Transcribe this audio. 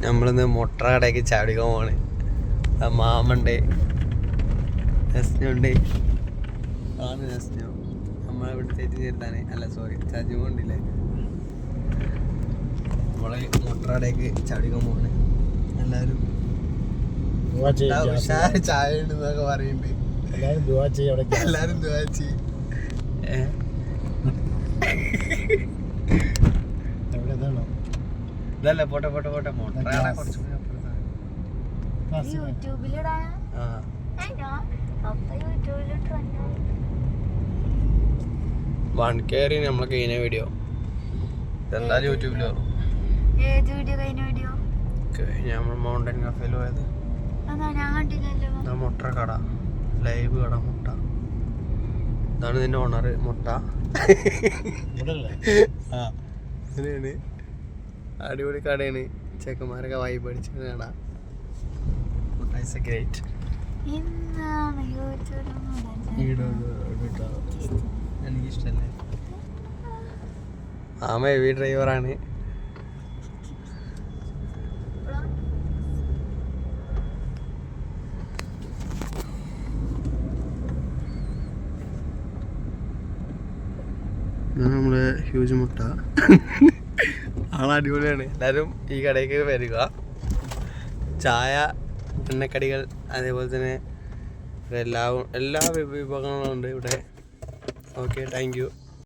നമ്മളിന്ന് മുട്ട കടയ്ക്ക് ചാടിക്കാൻ പോണ്. മാമണ്ട്, നെസ്നുണ്ട്, ആണ് നെസ്നു. നമ്മളെ ഇവിടുത്തെ ചേർത്താണ്. അല്ല സോറി, സജു കൊണ്ടില്ലേ. നമ്മളെ മുട്ട കടയ്ക്ക് ചാടിക്കാൻ പോണ്. എല്ലാവരും ചായ ഉണ്ടെന്നൊക്കെ പറയുന്നുണ്ട്. എല്ലാരും ദുആ ചെയ്യ്. ഇതല്ല പോട്ടെ പോട്ടെ പോട്ടെ. മുട്ട കുറച്ച് വൺ കയറി നമ്മളെ കഴിഞ്ഞ വീഡിയോ എന്തായാലും യൂട്യൂബിൽ വരും. നമ്മൾ മൗണ്ടൻ കഫേയിൽ പോയത് മുട്ട കട, ലൈവ് കട മുട്ട. ഇതാണ് ഇതിന്റെ ഓണർ. മുട്ട അങ്ങനെയാണ്. അടിപൊളി കടയാണ്. ചെക്കന്മാരൊക്കെ വൈബ് അടിച്ച കട. ഗ്രേറ്റ്. എനിക്കിഷ്ടല്ലേ. ആമ ഹെവി ഡ്രൈവറാണ്. നമ്മളെ ഹ്യൂജ് മുട്ട. അടിപൊളിയാണ്. എല്ലാവരും ഈ കടയ്ക്ക് വരിക. ചായ, എണ്ണക്കടികൾ, അതേപോലെ തന്നെ എല്ലാ വിഭവങ്ങളും ഉണ്ട് ഇവിടെ. Okay, thank you.